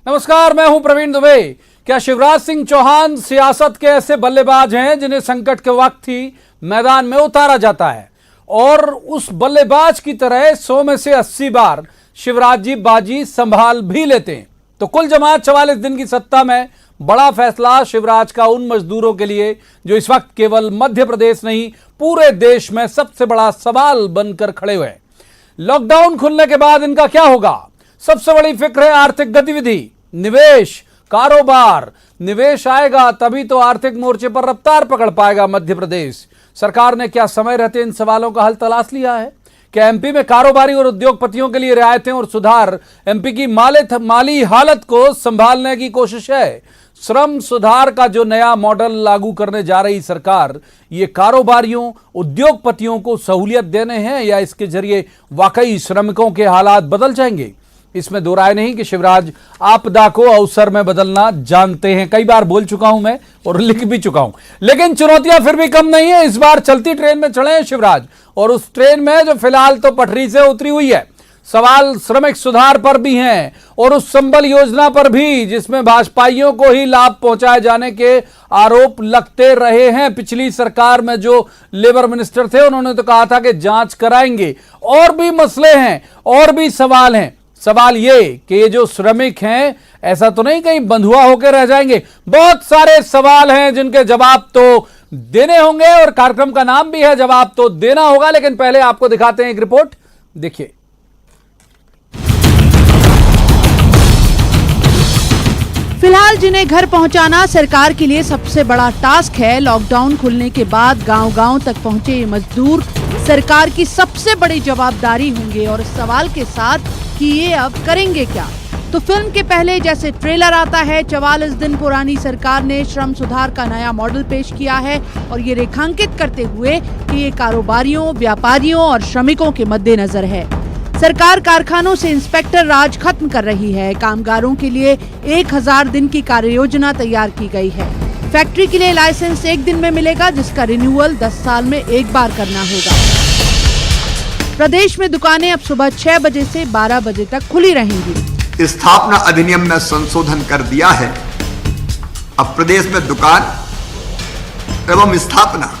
नमस्कार, मैं हूं प्रवीण दुबे। क्या शिवराज सिंह चौहान सियासत के ऐसे बल्लेबाज हैं जिन्हें संकट के वक्त ही मैदान में उतारा जाता है और उस बल्लेबाज की तरह 100 में से 80 बार शिवराज जी बाजी संभाल भी लेते हैं? तो कुल जमात 44 दिन की सत्ता में बड़ा फैसला शिवराज का उन मजदूरों के लिए जो इस वक्त केवल मध्य प्रदेश नहीं पूरे देश में सबसे बड़ा सवाल बनकर खड़े हुए हैं। लॉकडाउन खुलने के बाद इनका क्या होगा? सबसे बड़ी फिक्र है आर्थिक गतिविधि, निवेश, कारोबार। निवेश आएगा तभी तो आर्थिक मोर्चे पर रफ्तार पकड़ पाएगा मध्य प्रदेश। सरकार ने क्या समय रहते इन सवालों का हल तलाश लिया है? क्या एमपी में कारोबारी और उद्योगपतियों के लिए रियायतें और सुधार एमपी की माली हालत को संभालने की कोशिश है? श्रम सुधार का जो नया मॉडल लागू करने जा रही सरकार, ये कारोबारियों उद्योगपतियों को सहूलियत देने हैं या इसके जरिए वाकई श्रमिकों के हालात बदल जाएंगे? इसमें दो राय नहीं कि शिवराज आपदा को अवसर में बदलना जानते हैं। कई बार बोल चुका हूं मैं और लिख भी चुका हूं, लेकिन चुनौतियां फिर भी कम नहीं है। इस बार चलती ट्रेन में चढ़े हैं शिवराज और उस ट्रेन में जो फिलहाल तो पटरी से उतरी हुई है। सवाल श्रमिक सुधार पर भी हैं और उस संबल योजना पर भी जिसमें भाजपाइयों को ही लाभ पहुंचाए जाने के आरोप लगते रहे हैं। पिछली सरकार में जो लेबर मिनिस्टर थे उन्होंने तो कहा था कि जांच कराएंगे। और भी मसले हैं और भी सवाल हैं। सवाल ये कि ये जो श्रमिक हैं ऐसा तो नहीं कहीं बंधुआ होकर रह जाएंगे। बहुत सारे सवाल हैं जिनके जवाब तो देने होंगे और कार्यक्रम का नाम भी है जवाब तो देना होगा। लेकिन पहले आपको दिखाते हैं एक रिपोर्ट, देखिए। फिलहाल जिन्हें घर पहुंचाना सरकार के लिए सबसे बड़ा टास्क है। लॉकडाउन खुलने के बाद गांव-गांव तक पहुंचे ये मजदूर सरकार की सबसे बड़ी जवाबदारी होंगे और इस सवाल के साथ कि ये अब करेंगे क्या। तो फिल्म के पहले जैसे ट्रेलर आता है, 44 दिन पुरानी सरकार ने श्रम सुधार का नया मॉडल पेश किया है और ये रेखांकित करते हुए कि ये कारोबारियों, व्यापारियों और श्रमिकों के मद्देनजर है। सरकार कारखानों से इंस्पेक्टर राज खत्म कर रही है। कामगारों के लिए 1000 दिन की कार्य योजना तैयार की गई है। फैक्ट्री के लिए लाइसेंस 1 दिन में मिलेगा, जिसका रिन्यूअल 10 साल में एक बार करना होगा। प्रदेश में दुकानें अब सुबह 6 बजे से 12 बजे तक खुली रहेंगी। स्थापना अधिनियम में संशोधन कर दिया है। अब प्रदेश में दुकान एवं स्थापना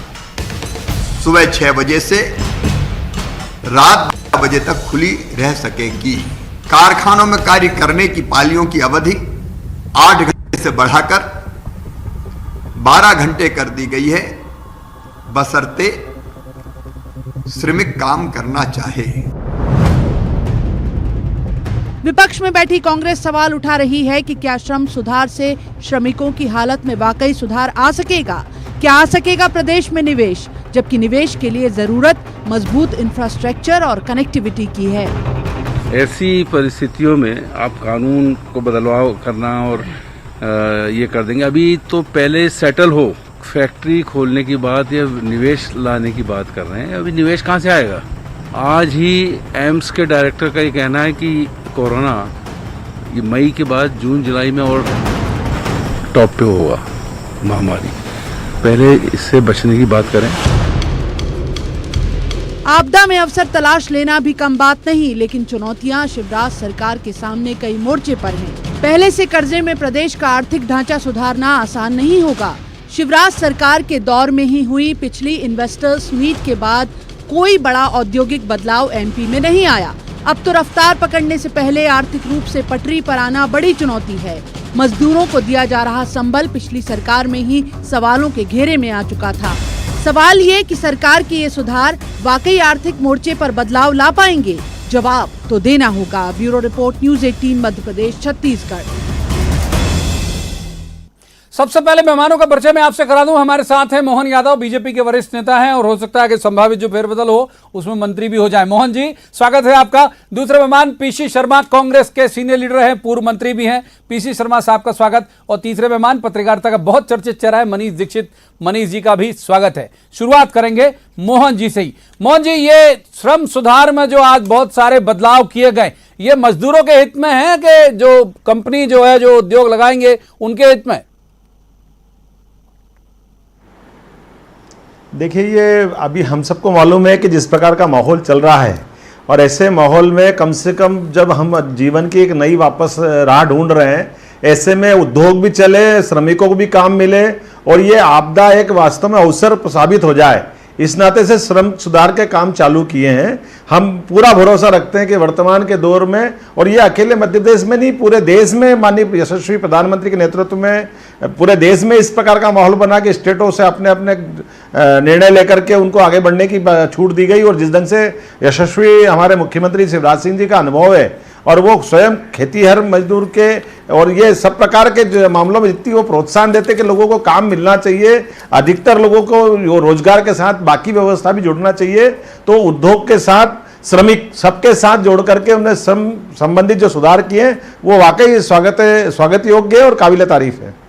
सुबह 6 बजे से रात 12 बजे तक खुली रह सकेगी। कारखानों में कार्य करने की पालियों की अवधि 8 घंटे से बढ़ाकर 12 घंटे कर दी गई है, बशर्ते श्रमिक काम करना चाहे। विपक्ष में बैठी कांग्रेस सवाल उठा रही है कि क्या श्रम सुधार से श्रमिकों की हालत में वाकई सुधार आ सकेगा? क्या आ सकेगा प्रदेश में निवेश, जबकि निवेश के लिए जरूरत मजबूत इंफ्रास्ट्रक्चर और कनेक्टिविटी की है। ऐसी परिस्थितियों में आप कानून को बदलाव करना और ये कर देंगे। अभी तो पहले सेटल हो, फैक्ट्री खोलने की बात या निवेश लाने की बात कर रहे हैं। अभी निवेश कहाँ से आएगा? आज ही एम्स के डायरेक्टर का ये कहना है कि कोरोना ये मई के बाद जून जुलाई में और टॉप पे होगा महामारी। पहले इससे बचने की बात करें। आपदा में अवसर तलाश लेना भी कम बात नहीं, लेकिन चुनौतियां शिवराज सरकार के सामने कई मोर्चे पर हैं। पहले से कर्जे में प्रदेश का आर्थिक ढांचा सुधारना आसान नहीं होगा। शिवराज सरकार के दौर में ही हुई पिछली इन्वेस्टर्स मीट के बाद कोई बड़ा औद्योगिक बदलाव एमपी में नहीं आया। अब तो रफ्तार पकड़ने से पहले आर्थिक रूप से पटरी पर आना बड़ी चुनौती है। मजदूरों को दिया जा रहा संबल पिछली सरकार में ही सवालों के घेरे में आ चुका था। सवाल ये कि सरकार के ये सुधार वाकई आर्थिक मोर्चे पर बदलाव ला पाएंगे? जवाब तो देना होगा। Bureau report, news 18 Madhya Pradesh, Chhattisgarh. सबसे पहले मेहमानों का परिचय मैं आपसे करा दूं। हमारे साथ हैं मोहन यादव, बीजेपी के वरिष्ठ नेता हैं और हो सकता है कि संभावित जो फेरबदल हो उसमें मंत्री भी हो जाए। मोहन जी, स्वागत है आपका। दूसरे मेहमान पीसी शर्मा, कांग्रेस के सीनियर लीडर हैं, पूर्व मंत्री भी हैं। पीसी शर्मा साहब का स्वागत। और तीसरे मेहमान पत्रकारिता का बहुत चर्चित चेहरा है मनीष दीक्षित, मनीष जी का भी स्वागत है। शुरुआत करेंगे मोहन जी से ही। मोहन जी, ये श्रम सुधार में जो आज बहुत सारे बदलाव किए गए, ये मजदूरों के हित में है कि जो कंपनी जो है जो उद्योग लगाएंगे उनके हित में? देखिए, ये अभी हम सबको मालूम है कि जिस प्रकार का माहौल चल रहा है और ऐसे माहौल में कम से कम जब हम जीवन की एक नई वापस राह ढूंढ रहे हैं, ऐसे में उद्योग भी चले, श्रमिकों को भी काम मिले और ये आपदा एक वास्तव में अवसर साबित हो जाए, इस नाते से श्रम सुधार के काम चालू किए हैं। हम पूरा भरोसा रखते हैं कि वर्तमान के दौर में, और ये अकेले मध्य प्रदेश में नहीं, पूरे देश में माननीय यशस्वी प्रधानमंत्री के नेतृत्व में पूरे देश में इस प्रकार का माहौल बना कि स्टेटों से अपने अपने निर्णय लेकर के उनको आगे बढ़ने की छूट दी गई। और जिस ढंग से यशस्वी हमारे मुख्यमंत्री शिवराज सिंह जी का अनुभव है और वो स्वयं खेतीहर मजदूर के और ये सब प्रकार के मामलों में जितनी वो प्रोत्साहन देते कि लोगों को काम मिलना चाहिए, अधिकतर लोगों को रोजगार के साथ बाकी व्यवस्था भी जुड़ना चाहिए, तो उद्योग के साथ श्रमिक सबके साथ जोड़ करके उन्हें श्रम संबंधित जो सुधार किए वो वाकई स्वागत योग्य और काबिल तारीफ है।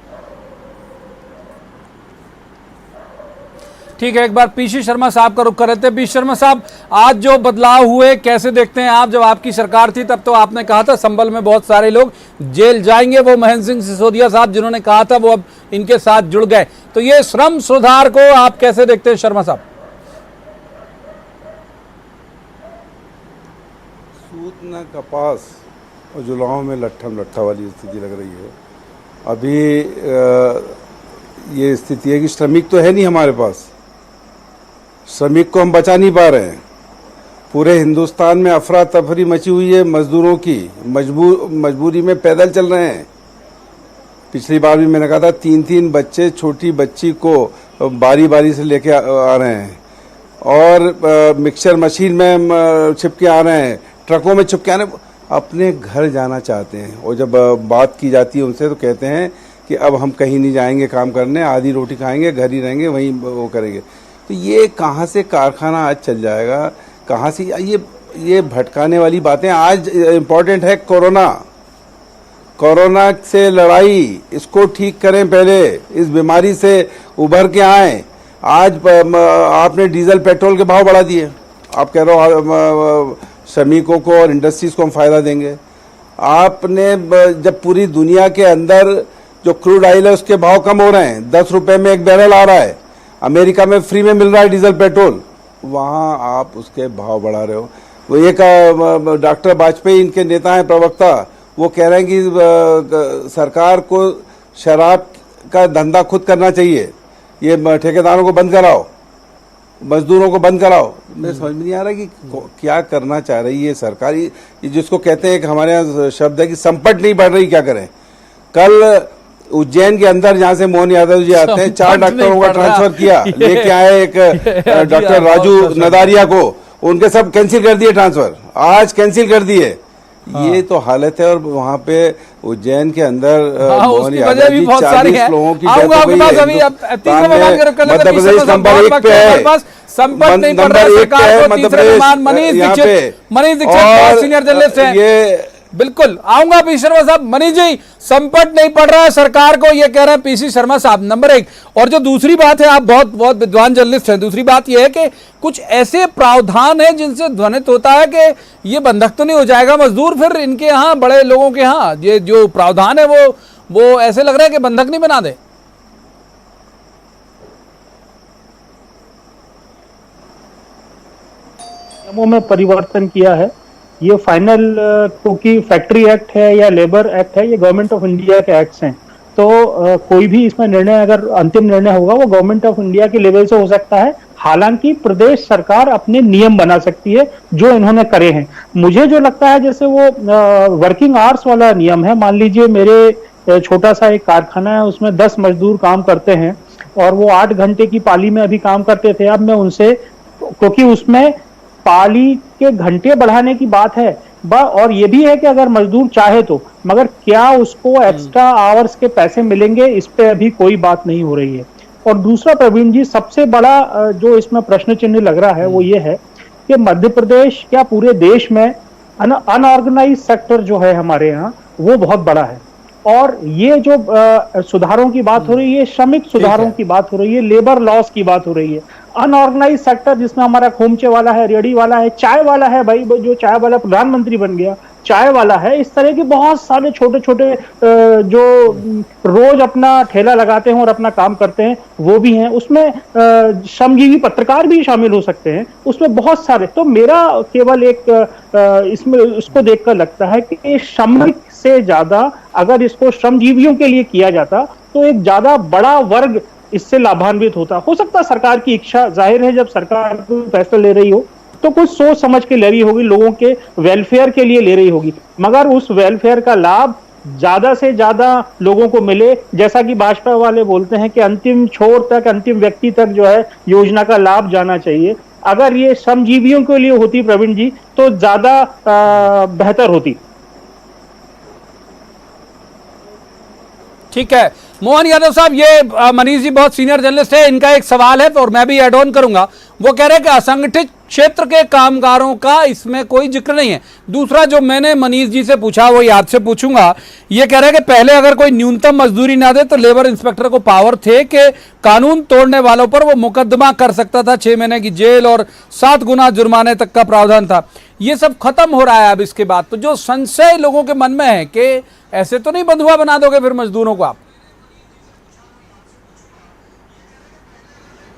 ठीक है, एक बार पीसी शर्मा साहब का रुख कर रहे थे। पीसी शर्मा साहब, आज जो बदलाव हुए कैसे देखते हैं आप? जब आपकी सरकार थी तब तो आपने कहा था संभल में बहुत सारे लोग जेल जाएंगे, वो महेंद्र सिंह सिसोदिया साहब जिन्होंने कहा था वो अब इनके साथ जुड़ गए, तो ये श्रम सुधार को आप कैसे देखते हैं शर्मा साहब? सूत न कपास और जुलाहों में लट्ठम लट्ठा वाली स्थिति लग रही है। अभी ये स्थिति है कि श्रमिक तो है नहीं हमारे पास, श्रमिक को हम बचा नहीं पा रहे हैं। पूरे हिंदुस्तान में अफरा तफरी मची हुई है मजदूरों की, मजबूरी में पैदल चल रहे हैं। पिछली बार भी मैंने कहा था 3-3 बच्चे छोटी बच्ची को बारी बारी से लेके आ रहे हैं और मिक्सचर मशीन में छिपके आ रहे हैं, ट्रकों में छिपके आने, अपने घर जाना चाहते हैं। और जब बात की जाती है उनसे तो कहते हैं कि अब हम कहीं नहीं जाएंगे काम करने, आधी रोटी खाएंगे, घर ही रहेंगे, वहीं वो करेंगे। तो ये कहाँ से कारखाना आज चल जाएगा, कहाँ से ये भटकाने वाली बातें। आज इम्पोर्टेंट है कोरोना से लड़ाई, इसको ठीक करें, पहले इस बीमारी से उभर के आए। आज आपने डीजल पेट्रोल के भाव बढ़ा दिए, आप कह रहे हो श्रमिकों को और इंडस्ट्रीज को हम फायदा देंगे। आपने जब पूरी दुनिया के अंदर जो क्रूड ऑयल है उसके भाव कम हो रहे हैं, 10 रुपए में एक बैरल आ रहा है, अमेरिका में फ्री में मिल रहा है डीजल पेट्रोल, वहाँ आप उसके भाव बढ़ा रहे हो। वो एक डॉक्टर वाजपेयी इनके नेता हैं, प्रवक्ता, वो कह रहे हैं कि सरकार को शराब का धंधा खुद करना चाहिए, ये ठेकेदारों को बंद कराओ, मजदूरों को बंद कराओ। मैं समझ में नहीं आ रहा कि क्या करना चाह रही है सरकार। ये जिसको कहते हैं कि हमारे यहाँ शब्द है कि संपट नहीं बढ़ रही, क्या करें। कल उज्जैन के अंदर जहां से मोहन यादव जी आते हैं, 4 डॉक्टरों का ट्रांसफर किया, लेके आए एक डॉक्टर राजू नदारिया को, उनके सब कैंसिल कर दिए ट्रांसफर, आज कैंसिल कर दिए। ये तो हालत है। और वहां पे उज्जैन के अंदर मोहन यादव जी 40 लोगों की डेथ हो गई है। मध्य प्रदेश नंबर 1 पे है, नंबर 1 पे है मध्य प्रदेश, मनीष दीक्षित सीनियर जर्नलिस्ट हैं। ये बिल्कुल आऊंगा पीसी शर्मा साहब। मनीष जी, संकट नहीं पड़ रहा है सरकार को, ये कह रहे हैं पीसी शर्मा साहब, नंबर 1। और जो दूसरी बात है, आप बहुत विद्वान जर्नलिस्ट हैं, दूसरी बात ये है कि कुछ ऐसे प्रावधान है जिनसे ध्वनित होता है कि ये बंधक तो नहीं हो जाएगा मजदूर फिर इनके यहाँ, बड़े लोगों के यहाँ। ये जो प्रावधान है वो ऐसे लग रहा है कि बंधक नहीं बना दे। नियमों में परिवर्तन किया है। ये फाइनल क्योंकि फैक्ट्री एक्ट है या लेबर एक्ट है, ये गवर्नमेंट ऑफ इंडिया के एक्ट्स हैं, तो कोई भी इसमें निर्णय, अगर अंतिम निर्णय होगा वो गवर्नमेंट ऑफ इंडिया के लेवल से हो सकता है। हालांकि प्रदेश सरकार अपने नियम बना सकती है जो इन्होंने करे हैं। मुझे जो लगता है जैसे वो वर्किंग आवर्स वाला नियम है, मान लीजिए मेरे छोटा सा एक कारखाना है, उसमें 10 मजदूर काम करते हैं और वो 8 घंटे की पाली में अभी काम करते थे। अब मैं उनसे, क्योंकि उसमें पाली के घंटे बढ़ाने की बात है, और ये भी है कि अगर मजदूर चाहे तो, मगर क्या उसको एक्स्ट्रा आवर्स के पैसे मिलेंगे, इस पे अभी कोई बात नहीं हो रही है। और दूसरा प्रवीण जी, सबसे बड़ा जो इसमें प्रश्न चिन्ह लग रहा है वो ये है कि मध्य प्रदेश, क्या पूरे देश में अनऑर्गेनाइज सेक्टर जो है हमारे यहाँ वो बहुत बड़ा है। और ये जो सुधारों की बात हो रही है, श्रमिक सुधारों की बात हो रही है, लेबर लॉस की बात हो रही है, अनऑर्गेनाइज सेक्टर जिसमें हमारा खोमचे वाला है, रेडी वाला है, चाय वाला है, भाई जो चाय वाला प्रधानमंत्री बन गया, चाय वाला है, इस तरह के बहुत सारे छोटे छोटे जो रोज अपना ठेला लगाते हैं और अपना काम करते हैं वो भी हैं, उसमें श्रमजीवी पत्रकार भी शामिल हो सकते हैं, उसमें बहुत सारे। तो मेरा केवल एक इसमें उसको देखकर लगता है कि श्रमिक से ज्यादा अगर इसको श्रमजीवियों के लिए किया जाता तो एक ज्यादा बड़ा वर्ग इससे लाभान्वित होता। हो सकता है सरकार की इच्छा, जाहिर है जब सरकार फैसला ले रही हो तो कुछ सोच समझ के ले रही होगी, लोगों के वेलफेयर के लिए ले रही होगी, मगर उस वेलफेयर का लाभ ज्यादा से ज्यादा लोगों को मिले, जैसा कि भाजपा वाले बोलते हैं कि अंतिम छोर तक, अंतिम व्यक्ति तक जो है योजना का लाभ जाना चाहिए। अगर ये श्रमजीवियों के लिए होती प्रवीण जी तो ज्यादा बेहतर होती। ठीक है मोहन यादव साहब, ये मनीष जी बहुत सीनियर जर्नलिस्ट है, इनका एक सवाल है और मैं भी ऐड ऑन करूंगा। वो कह रहे हैं कि असंगठित क्षेत्र के कामगारों का इसमें कोई जिक्र नहीं है। दूसरा जो मैंने मनीष जी से पूछा वो याद से पूछूंगा, ये कह रहे हैं कि पहले अगर कोई न्यूनतम मजदूरी ना दे तो लेबर इंस्पेक्टर को पावर थे कि कानून तोड़ने वालों पर वो मुकदमा कर सकता था, 6 महीने की जेल और 7 गुना जुर्माने तक का प्रावधान था। ये सब खत्म हो रहा है अब इसके बाद। तो जो संशय लोगों के मन में है कि ऐसे तो नहीं बंधुआ बना दोगे फिर मजदूरों को आप?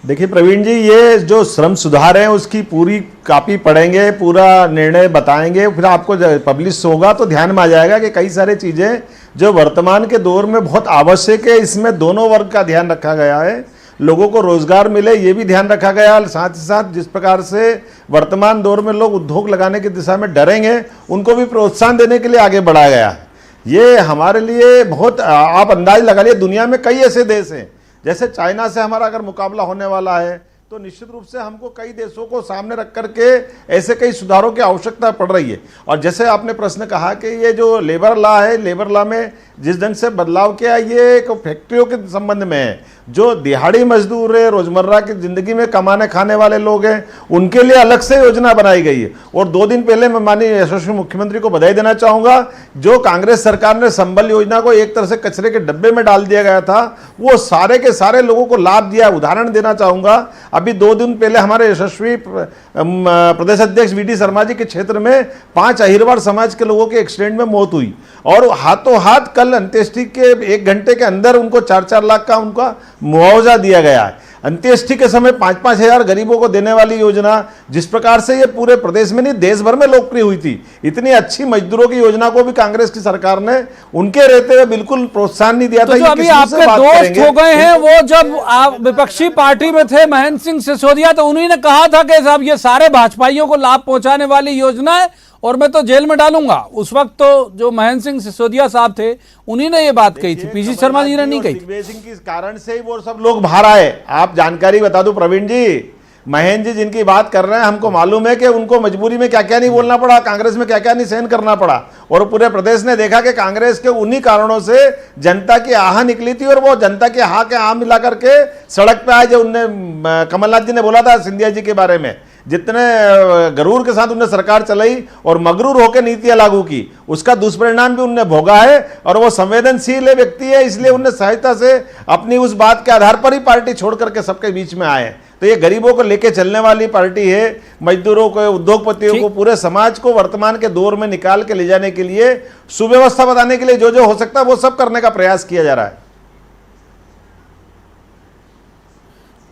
देखिए प्रवीण जी, ये जो श्रम सुधार है उसकी पूरी कॉपी पढ़ेंगे, पूरा निर्णय बताएंगे, फिर आपको पब्लिश होगा तो ध्यान में आ जाएगा कि कई सारी चीज़ें जो वर्तमान के दौर में बहुत आवश्यक है, इसमें दोनों वर्ग का ध्यान रखा गया है। लोगों को रोजगार मिले ये भी ध्यान रखा गया, साथ ही साथ जिस प्रकार से वर्तमान दौर में लोग उद्योग लगाने की दिशा में डरेंगे उनको भी प्रोत्साहन देने के लिए आगे बढ़ाया गया है। ये हमारे लिए बहुत, आप अंदाज लगा लिए, दुनिया में कई ऐसे देश हैं, जैसे चाइना से हमारा अगर मुकाबला होने वाला है तो निश्चित रूप से हमको कई देशों को सामने रख करके ऐसे कई सुधारों की आवश्यकता पड़ रही है। और जैसे आपने प्रश्न कहा कि ये जो लेबर लॉ है, लेबर लॉ में जिस ढंग से बदलाव किया, ये एक फैक्ट्रियों के संबंध में है। जो दिहाड़ी मजदूर है, रोजमर्रा की जिंदगी में कमाने खाने वाले लोग हैं, उनके लिए अलग से योजना बनाई गई है। और 2 दिन पहले मैं माननीय यशस्वी मुख्यमंत्री को बधाई देना चाहूंगा, जो कांग्रेस सरकार ने संबल योजना को एक तरह से कचरे के डब्बे में डाल दिया गया था, वो सारे के सारे लोगों को लाभ दिया। उदाहरण देना चाहूंगा, अभी 2 दिन पहले हमारे यशस्वी प्रदेश अध्यक्ष वीडी शर्मा जी के क्षेत्र में 5 अहिरवाड़ समाज के लोगों के एक्सीडेंट में मौत हुई और हाथों हाथ कल अंत्येष्टि के 1 घंटे के अंदर उनको 4-4 लाख का उनका मुआवजा दिया गया है। अंत्येष्टि के समय 5-5 हजार गरीबों को देने वाली योजना, जिस प्रकार से ये पूरे प्रदेश में नहीं देश भर में लोकप्रिय हुई थी, इतनी अच्छी मजदूरों की योजना को भी कांग्रेस की सरकार ने उनके रहते हुए बिल्कुल प्रोत्साहन नहीं दिया था। तो जो अभी आपके दोस्त हो गए हैं, वो जब आप विपक्षी पार्टी में थे महेंद्र सिंह सिसोदिया, तो उन्हीं ने कहा था कि साहब ये सारे भाजपाइयों को लाभ पहुंचाने वाली योजना है और मैं तो जेल में डालूंगा। उस वक्त तो जो महेंद्र सिंह सिसोदिया साहब थे उन्हीं ने ये बात कही थी, पीसी शर्मा जी ने नहीं कही। दिग्विजय सिंह के कारण से ही वो सब लोग बाहर आए। आप जानकारी बता दूं प्रवीण जी, महेंद्र जी जिनकी बात कर रहे हैं, हमको मालूम है कि उनको मजबूरी में क्या क्या नहीं बोलना पड़ा, कांग्रेस में क्या क्या नहीं सहन करना पड़ा, और पूरे प्रदेश ने देखा कि कांग्रेस के उन्हीं कारणों से जनता की आह निकली थी और वो जनता की आह के आह मिला करके सड़क पे आए। जो उनने कमलनाथ जी ने बोला था सिंधिया जी के बारे में, जितने गरूर के साथ उन्हें सरकार चलाई और मगरूर होकर नीतियां लागू की, उसका दुष्परिणाम भी उन्हें भोगा है। और वो संवेदनशील व्यक्ति है, इसलिए उन्हें सहायता से अपनी उस बात के आधार पर ही पार्टी छोड़ करके सबके बीच में आए। तो ये गरीबों को लेके चलने वाली पार्टी है, मजदूरों को, उद्योगपतियों को, पूरे समाज को वर्तमान के दौर में निकाल के ले जाने के लिए, सुव्यवस्था बताने के लिए जो जो हो सकता है वो सब करने का प्रयास किया जा रहा है।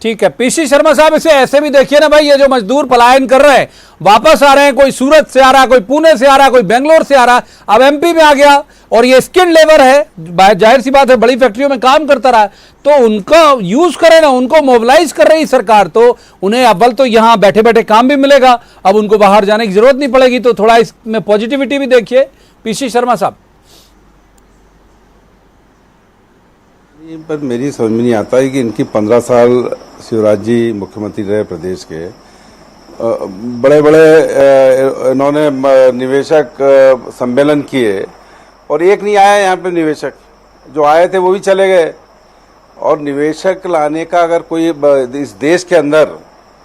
ठीक है पीसी शर्मा साहब, इसे ऐसे भी देखिए ना भाई, ये जो मजदूर पलायन कर रहे हैं, वापस आ रहे हैं, कोई सूरत से आ रहा, कोई पुणे से आ रहा, कोई बेंगलोर से आ रहा, अब एमपी में आ गया, और ये स्किल्ड लेबर है, जाहिर सी बात है बड़ी फैक्ट्रियों में काम करता रहा, तो उनका यूज करें ना, उनको मोबिलाइज कर रही सरकार, तो उन्हें अव्वल तो यहाँ बैठे बैठे काम भी मिलेगा, अब उनको बाहर जाने की जरूरत नहीं पड़ेगी। तो थोड़ा इसमें पॉजिटिविटी भी देखिए पीसी शर्मा साहब। पर मेरी समझ में नहीं आता है कि इनकी 15 साल शिवराज जी मुख्यमंत्री रहे प्रदेश के, बड़े बड़े इन्होंने निवेशक सम्मेलन किए और एक नहीं आया यहाँ पे निवेशक, जो आए थे वो भी चले गए। और निवेशक लाने का अगर कोई इस देश के अंदर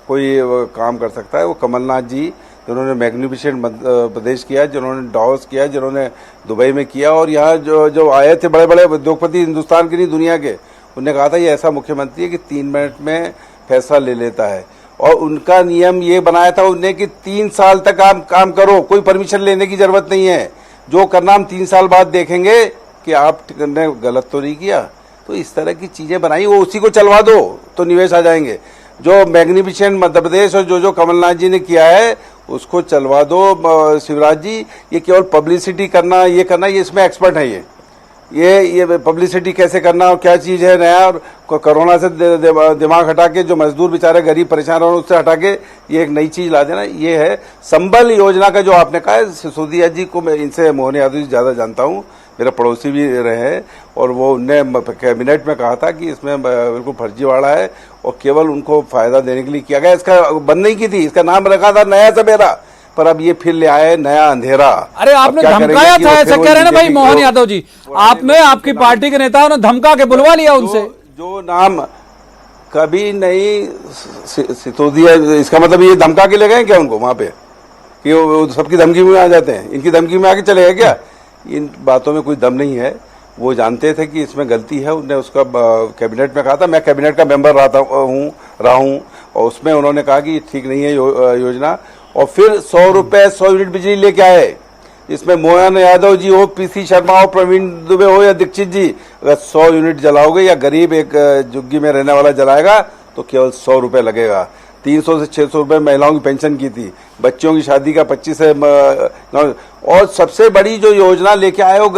कोई काम कर सकता है वो कमलनाथ जी, जिन्होंने मैग्निफिसेंट प्रदेश किया, जिन्होंने डावोस किया, जिन्होंने दुबई में किया, और यहाँ जो आए थे बड़े बड़े उद्योगपति हिंदुस्तान के नहीं दुनिया के, उन्होंने कहा था ये ऐसा मुख्यमंत्री है कि 3 मिनट में फैसला ले लेता है। और उनका नियम ये बनाया था उन्हें कि 3 साल तक आप काम करो, कोई परमिशन लेने की जरूरत नहीं है। जो करना हम 3 साल बाद देखेंगे कि आपने गलत तो नहीं किया। तो इस तरह की चीजें बनाई, वो उसी को चलवा दो तो निवेश आ जाएंगे। जो मैग्निफिसेंट मध्य प्रदेश और जो कमलनाथ जी ने किया है उसको चलवा दो शिवराज जी। ये केवल पब्लिसिटी करना, ये करना, ये इसमें एक्सपर्ट है। ये पब्लिसिटी कैसे करना और क्या चीज है नया, और कोरोना से दिमाग हटा के जो मजदूर बेचारे गरीब परेशान हो उससे हटा के ये एक नई चीज ला देना। ये है संबल योजना का जो आपने कहा है। सिसोदिया जी को मैं इनसे मोहन यादव जी ज्यादा जानता हूँ, मेरा पड़ोसी भी रहे हैं, और वो उनने कैबिनेट में कहा था कि इसमें बिल्कुल फर्जीवाड़ा है और केवल उनको फायदा देने के लिए किया गया। इसका बंद नहीं की थी, इसका नाम रखा था नया सवेरा, पर अब ये फिर ले आए नया अंधेरा। अरे आपने धमकाया था, ऐसा कह रहे हैं ना भाई मोहन यादव जी, आपने आपकी पार्टी के नेताओं ने धमका के बुलवा लिया उनसे। जो नाम कभी नहीं सिसोदिया, इसका मतलब ये धमका के ले गए क्या उनको वहां पे कि वो सबकी धमकी में आ जाते हैं? इनकी धमकी में आके चले गए क्या? इन बातों में कोई दम नहीं है। वो जानते थे कि इसमें गलती है, उन्होंने उसका कैबिनेट में कहा था। मैं कैबिनेट का मेंबर रहा हूं और उसमें उन्होंने कहा कि ठीक नहीं है योजना। और फिर 100 रुपए 100 यूनिट बिजली लेके आए। इसमें मोहन यादव जी हो, पीसी शर्मा हो, प्रवीण दुबे हो या दीक्षित जी, अगर 100 यूनिट जलाओगे या गरीब एक झुग्गी में रहने वाला जलाएगा तो केवल 100 रुपए लगेगा। 300 से 600 रुपए महिलाओं की पेंशन की थी, बच्चों की शादी का 25 से और सबसे बड़ी जो योजना लेके आए हो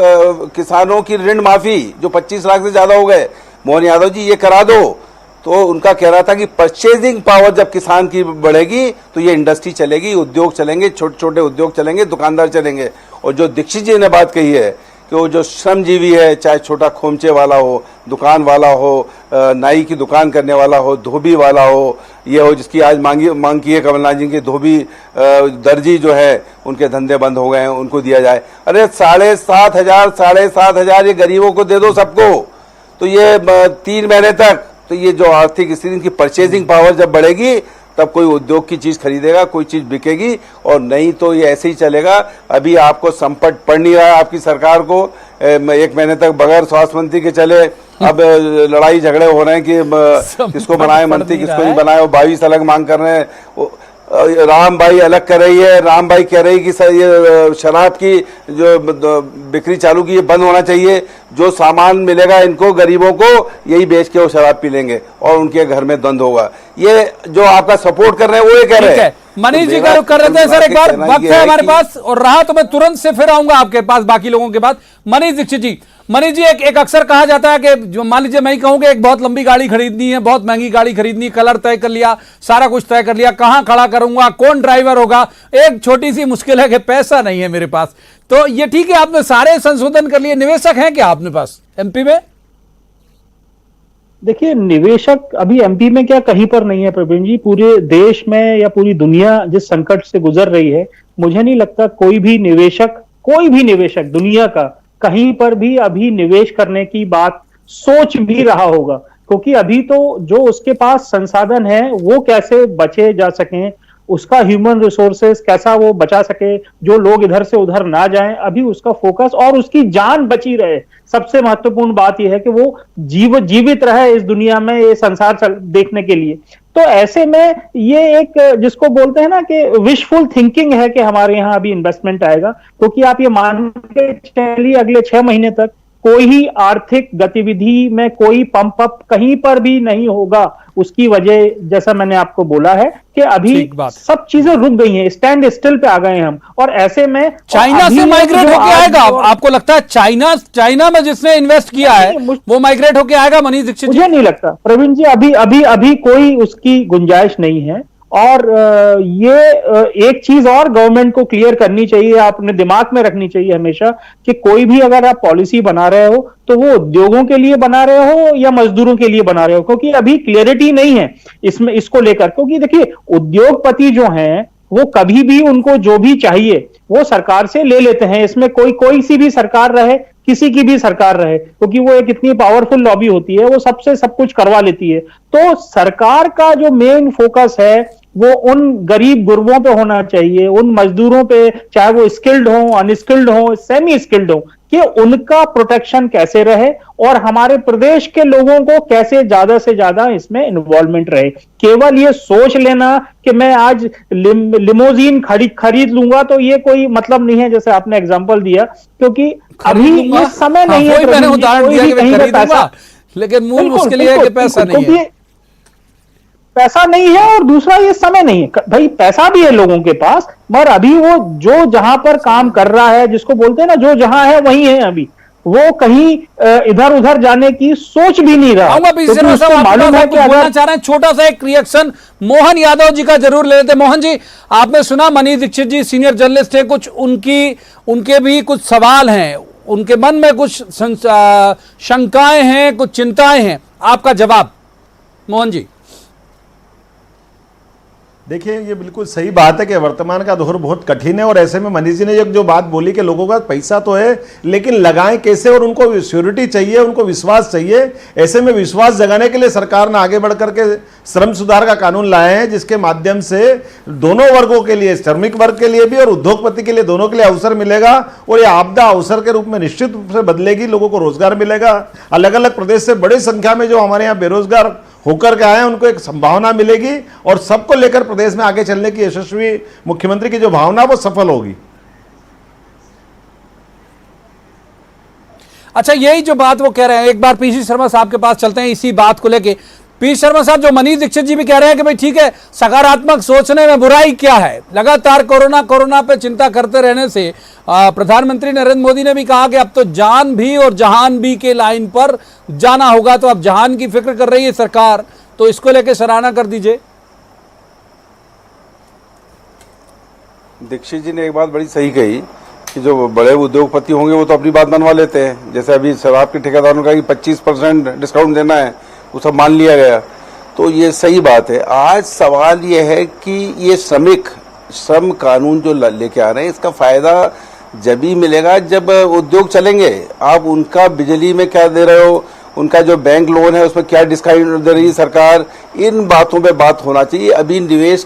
किसानों की ऋण माफी, जो 25 लाख से ज्यादा हो गए, मोहन यादव जी ये करा दो। तो उनका कहना था कि परचेजिंग पावर जब किसान की बढ़ेगी तो ये इंडस्ट्री चलेगी, उद्योग चलेंगे, छोटे छोटे उद्योग चलेंगे, दुकानदार चलेंगे। और जो दीक्षित जी ने बात कही है कि वो जो श्रमजीवी है, चाहे छोटा खोमचे वाला हो, दुकान वाला हो, नाई की दुकान करने वाला हो, धोबी वाला हो, ये हो जिसकी आज मांग की है कमलनाथ जी की, धोबी दर्जी जो है उनके धंधे बंद हो गए हैं, उनको दिया जाए। अरे 7,500 ये गरीबों को दे दो सबको, तो ये 3 महीने तक, तो ये जो आर्थिक स्थिति, इनकी परचेजिंग पावर जब बढ़ेगी तब कोई उद्योग की चीज खरीदेगा, कोई चीज बिकेगी, और नहीं तो ये ऐसे ही चलेगा। अभी आपको संकट पड़ नहीं रहा है आपकी सरकार को, 1 महीने तक बगैर स्वास्थ्य मंत्री के चले। अब लड़ाई झगड़े हो रहे हैं कि किसको बनाए मंत्री, किसको नहीं बनाए, और 22 अलग मांग कर रहे हैं। राम भाई अलग कर रही है, राम भाई कह रही कि सर ये शराब की जो बिक्री चालू की ये बंद होना चाहिए। जो सामान मिलेगा इनको गरीबों को यही बेच के वो शराब पी लेंगे और उनके घर में द्वंद होगा। ये जो आपका सपोर्ट कर रहे हैं वो ये कह रहे हैं। मनीष जी का रुख कर रहे थे सर, एक बार वक्त है हमारे पास और रहा तो मैं तुरंत से फिर आऊंगा आपके पास बाकी लोगों के बाद। मनीष दीक्षित जी, मनीष जी एक अक्सर कहा जाता है कि जो मान लीजिए मैं ही कहूँ कि एक बहुत लंबी गाड़ी खरीदनी है, बहुत महंगी गाड़ी खरीदनी, कलर तय कर लिया, सारा कुछ तय कर लिया, कहाँ खड़ा करूंगा, कौन ड्राइवर होगा, एक छोटी सी मुश्किल है कि पैसा नहीं है मेरे पास। तो ये ठीक है, आपने सारे संशोधन कर लिए, निवेशक हैं क्या आपने पास एमपी में? देखिए, निवेशक अभी एमपी में क्या कहीं पर नहीं है प्रवीण जी। पूरे देश में या पूरी दुनिया जिस संकट से गुजर रही है, मुझे नहीं लगता कोई भी निवेशक दुनिया का कहीं पर भी अभी निवेश करने की बात सोच भी रहा होगा। क्योंकि अभी तो जो उसके पास संसाधन है वो कैसे बचे जा सकें, उसका ह्यूमन रिसोर्सेस कैसा वो बचा सके, जो लोग इधर से उधर ना जाएं, अभी उसका फोकस, और उसकी जान बची रहे। सबसे महत्वपूर्ण बात यह है कि वो जीवित रहे इस दुनिया में, ये संसार देखने के लिए। तो ऐसे में ये एक जिसको बोलते हैं ना कि विशफुल थिंकिंग है कि हमारे यहाँ अभी इन्वेस्टमेंट आएगा। क्योंकि आप ये मान के चलिए अगले 6 महीने तक कोई ही आर्थिक गतिविधि में कोई पंप अप कहीं पर भी नहीं होगा। उसकी वजह जैसा मैंने आपको बोला है कि अभी सब चीजें रुक गई हैं, स्टैंड स्टिल पे आ गए हैं हम। और ऐसे में चाइना से माइग्रेट होके आएगा, आपको लगता है चाइना में जिसने इन्वेस्ट किया है वो माइग्रेट होके आएगा? मनीष दीक्षित, मुझे नहीं लगता प्रवीण जी, अभी कोई उसकी गुंजाइश नहीं है। और ये एक चीज और गवर्नमेंट को क्लियर करनी चाहिए, आपने दिमाग में रखनी चाहिए हमेशा कि कोई भी अगर आप पॉलिसी बना रहे हो तो वो उद्योगों के लिए बना रहे हो या मजदूरों के लिए बना रहे हो, क्योंकि अभी क्लियरिटी नहीं है इसमें इसको लेकर। क्योंकि देखिए, उद्योगपति जो हैं वो कभी भी उनको जो भी चाहिए वो सरकार से ले लेते हैं। इसमें कोई सी भी सरकार रहे, किसी की भी सरकार रहे, क्योंकि वो एक इतनी पावरफुल लॉबी होती है, वो सबसे सब कुछ करवा लेती है। तो सरकार का जो मेन फोकस है वो उन गरीब गुरबों पे होना चाहिए, उन मजदूरों पे, चाहे वो स्किल्ड हो, अनस्किल्ड हो, सेमी स्किल्ड हो, कि उनका प्रोटेक्शन कैसे रहे और हमारे प्रदेश के लोगों को कैसे ज्यादा से ज्यादा इसमें इन्वॉल्वमेंट रहे। केवल ये सोच लेना कि मैं आज लिमोजीन खरीद लूंगा तो ये कोई मतलब नहीं है, जैसे आपने एग्जांपल दिया, क्योंकि अभी ये समय नहीं है। मैंने उदाहरण दिया कि मैं खरीदूंगा, लेकिन मूल उसके लिए है कि पैसा नहीं है, पैसा नहीं है और दूसरा ये समय नहीं है। भाई पैसा भी है लोगों के पास, मगर अभी वो जो जहां पर काम कर रहा है, जिसको बोलते हैं ना जो जहां है वही है, अभी वो कहीं इधर उधर जाने की सोच भी नहीं रहा। मालूम है कि बोलना चाह रहे हैं, छोटा सा एक रिएक्शन मोहन यादव जी का जरूर ले लेते। मोहन जी, आपने सुना मनीष दीक्षित जी सीनियर जर्नलिस्ट हैं, कुछ उनके भी कुछ सवाल हैं, उनके मन में कुछ शंकाएं हैं, कुछ चिंताएं हैं, आपका जवाब मोहन जी। देखिए, ये बिल्कुल सही बात है कि वर्तमान का दौर बहुत कठिन है और ऐसे में मनीष जी ने जो बात बोली कि लोगों का पैसा तो है लेकिन लगाएं कैसे, और उनको सिक्योरिटी चाहिए, उनको विश्वास चाहिए। ऐसे में विश्वास जगाने के लिए सरकार ने आगे बढ़कर के श्रम सुधार का कानून लाए हैं, जिसके माध्यम से दोनों वर्गों के लिए, श्रमिक वर्ग के लिए भी और उद्योगपति के लिए, दोनों के लिए अवसर मिलेगा और ये आपदा अवसर के रूप में निश्चित रूप से बदलेगी। लोगों को रोजगार मिलेगा। अलग अलग प्रदेश से बड़ी संख्या में जो हमारे यहाँ बेरोजगार होकर के आए हैं उनको एक संभावना मिलेगी और सबको लेकर प्रदेश में आगे चलने की यशस्वी मुख्यमंत्री की जो भावना वो सफल होगी। अच्छा, यही जो बात वो कह रहे हैं, एक बार पीसी शर्मा साहब के पास चलते हैं इसी बात को लेके। पी शर्मा साहब, जो मनीष दीक्षित जी भी कह रहे हैं कि भाई ठीक है, सकारात्मक सोचने में बुराई क्या है, लगातार कोरोना पे चिंता करते रहने से प्रधानमंत्री नरेंद्र मोदी ने भी कहा कि अब तो जान भी और जहान भी के लाइन पर जाना होगा, तो अब जहान की फिक्र कर रही है सरकार, तो इसको लेकर सराहना कर दीजिए। दीक्षित जी ने एक बात बड़ी सही कही कि जो बड़े उद्योगपति होंगे वो तो अपनी बात मनवा लेते हैं, जैसे अभी शराब के ठेकेदारों का 25% डिस्काउंट देना है, वो सब मान लिया गया, तो ये सही बात है। आज सवाल ये है कि ये श्रम कानून जो लेके आ रहे हैं, इसका फायदा जब ही मिलेगा जब उद्योग चलेंगे। आप उनका बिजली में क्या दे रहे हो, उनका जो बैंक लोन है उसमें क्या डिस्काउंट दे रही है सरकार, इन बातों पे बात होना चाहिए। अभी निवेश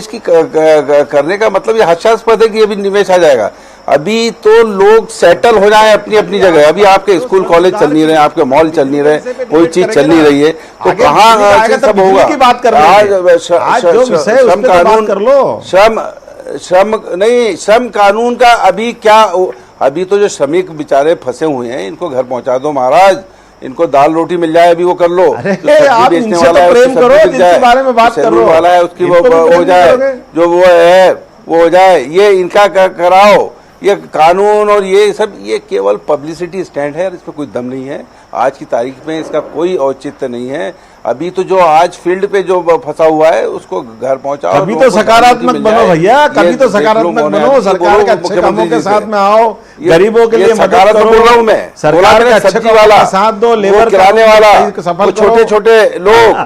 की करने का मतलब ये हास्यास्पद है कि अभी निवेश आ जाएगा। अभी तो लोग सेटल हो जाए अपनी अपनी जगह। अभी आपके स्कूल कॉलेज चल नहीं रहे, आपके मॉल चल नहीं रहे, कोई चीज चल नहीं रही है, तो कहाँ से सब होगा। श्रम कानून का अभी क्या, अभी तो जो श्रमिक बेचारे फंसे हुए हैं इनको घर पहुंचा दो महाराज, इनको दाल रोटी मिल जाए, अभी वो कर लो। आप बेचने वाला है प्रेम करो, जिसके बारे में बात कर लो, वाला है उसकी वो हो जाए, जो वो है वो हो जाए, ये इनका कराओ। ये कानून और ये सब ये केवल पब्लिसिटी स्टैंड है, इसमें कोई दम नहीं है। आज की तारीख में इसका कोई औचित्य नहीं है। अभी तो जो आज फील्ड पे जो फंसा हुआ है उसको घर पहुंचाओ। कभी तो सकारात्मक बनो भैया, कभी तो सकारात्मक बनो, सरकार के अच्छे कामों के साथ में आओ, गरीबों के लिए मदद करो। बोल रहा हूँ मैं, सरकार के सब्जी वाला साथ दो, लेबर किराने वाला, वो छोटे छोटे लोग,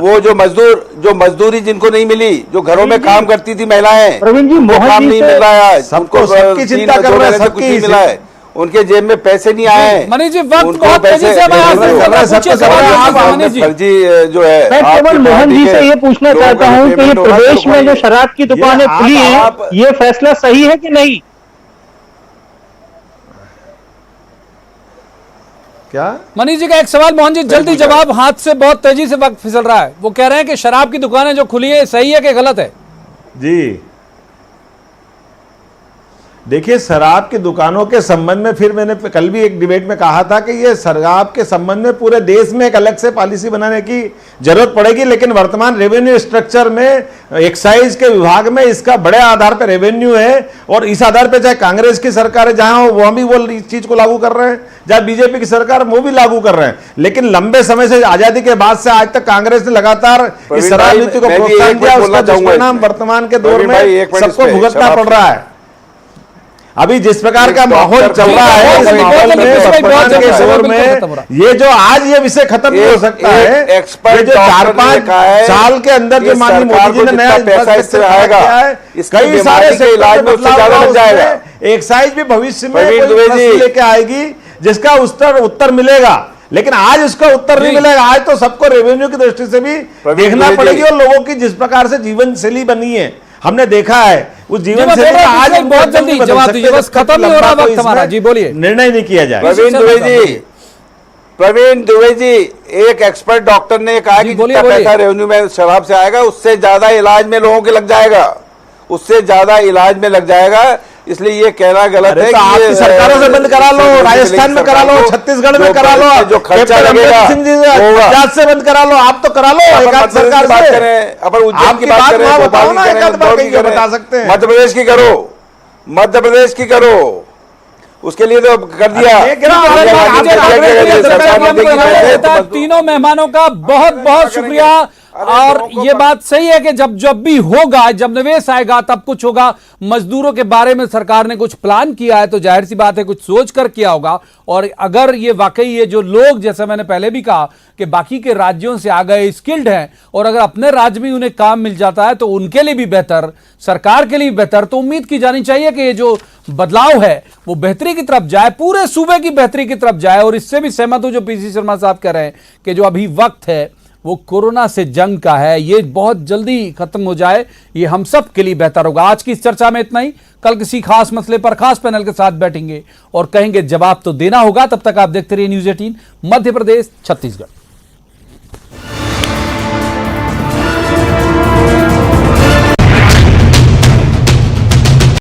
वो जो मजदूरी जिनको नहीं मिली, जो घरों में काम करती थी महिलाएं, प्रवीण जी, काम नहीं मिल रहा है, सबको सबकी चिंता कर रहे हैं, सबकी मिला है, उनके जेब में पैसे नहीं आए। मनीष जी, वक्त बहुत तेजी से फर्जी जो है। मैं केवल मोहन जी से ये पूछना चाहता हूँ कि ये प्रदेश में जो शराब की दुकानें खुली हैं, ये फैसला सही है कि नहीं? क्या मनीष जी का एक सवाल, मोहन जी जल्दी जवाब, हाथ से बहुत तेजी से वक्त फिसल रहा है। वो कह रहे हैं कि शराब की दुकानें जो खुली है सही है कि गलत है? जी देखिए, शराब की दुकानों के संबंध में फिर मैंने कल भी एक डिबेट में कहा था कि ये शराब के संबंध में पूरे देश में एक अलग से पॉलिसी बनाने की जरूरत पड़ेगी, लेकिन वर्तमान रेवेन्यू स्ट्रक्चर में एक्साइज के विभाग में इसका बड़े आधार पर रेवेन्यू है और इस आधार पर चाहे कांग्रेस की सरकार है जहां हो वहां भी वो इस चीज को लागू कर रहे हैं, जहां बीजेपी की सरकार वो भी लागू कर रहे हैं। लेकिन लंबे समय से, आजादी के बाद से आज तक कांग्रेस ने लगातार इस शराब नीति को प्रोत्साहन दिया, उसका दुष्परिणाम वर्तमान के दौर में सबको भुगतना पड़ रहा है। अभी जिस प्रकार का माहौल चल रहा है, इस माहौल में वर्तमान के दौर में ये जो आज ये विषय खत्म नहीं हो सकता है। ये जो 4-5 साल के अंदर जो माननीय मोदी जी ने नया पैसा इससे आएगा, कई सारे से इलाज में उससे ज्यादा लग जाएगा। एक्साइज भी भविष्य में लेके आएगी जिसका उत्तर मिलेगा, लेकिन आज उसका उत्तर नहीं मिलेगा। आज तो सबको रेवेन्यू की दृष्टि से भी देखना पड़ेगी और लोगों की जिस प्रकार से जीवन शैली बनी है, हमने देखा है उस जीवन मैं शैली बोल का रहा हूं, आज पिछले हम बहुत एकदम जल्दी नहीं बदल जवाब सकते दीजिए, बस जब तक खत्म नहीं हो रहा लंबा वक्त कोई हमारा। इसमें जी बोलिए। निर्णय नहीं किया जाए। प्रवीण दुबे जी एक एक्सपर्ट डॉक्टर ने कहा जी, कि बोलिए, जितना बोलिए। पैसा रेवेन्यू में शराब से आएगा उससे ज्यादा इलाज में लोगों के लग जाएगा, उससे ज्यादा इलाज में लग जाएगा, इसलिए ये कहना गलत अरे है तो कि आपकी ये, सरकारों से बंद करा लो, राजस्थान में करा लो, छत्तीसगढ़ में करा लो, जो खर्चा कैप्टन लगेगा अमरिंदर सिंह जी होगा। पंजाब से बंद करा लो, आप तो करा लो अपन एक आध मध्य प्रदेश सरकार की बात से। करें, अपन उज्जैन आपकी की बात बात करें, वहां भोपाल बताओ की ना, करें, एक आध बार इंदौर की कहीं करें, बता सकते हैं। मध्य प्रदेश की करो, मध्य प्रदेश की करो, उसके लिए तो कर दिया। अरे, ये गिरा- सरकार ने देखी पैसे, तीनों मेहमानों का बहुत बहुत शुक्रिया। और ये बात सही है कि जब भी होगा, जब निवेश आएगा तब कुछ होगा। मजदूरों के बारे में सरकार ने कुछ प्लान किया है तो जाहिर सी बात है कुछ सोच कर किया होगा। और अगर ये वाकई ये जो लोग, जैसे मैंने पहले भी कहा कि बाकी के राज्यों से आ गए, स्किल्ड हैं, और अगर अपने राज्य में उन्हें काम मिल जाता है तो उनके लिए भी बेहतर, सरकार के लिए भी बेहतर। तो उम्मीद की जानी चाहिए कि ये जो बदलाव है वो बेहतरी की तरफ जाए, पूरे सूबे की बेहतरी की तरफ जाए। और इससे भी सहमत हूं जो पीसी शर्मा साहब कह रहे हैं कि जो अभी वक्त है वो कोरोना से जंग का है, ये बहुत जल्दी खत्म हो जाए, ये हम सब के लिए बेहतर होगा। आज की इस चर्चा में इतना ही। कल किसी खास मसले पर खास पैनल के साथ बैठेंगे और कहेंगे जवाब तो देना होगा। तब तक आप देखते रहिए न्यूज़ 18 मध्य प्रदेश छत्तीसगढ़।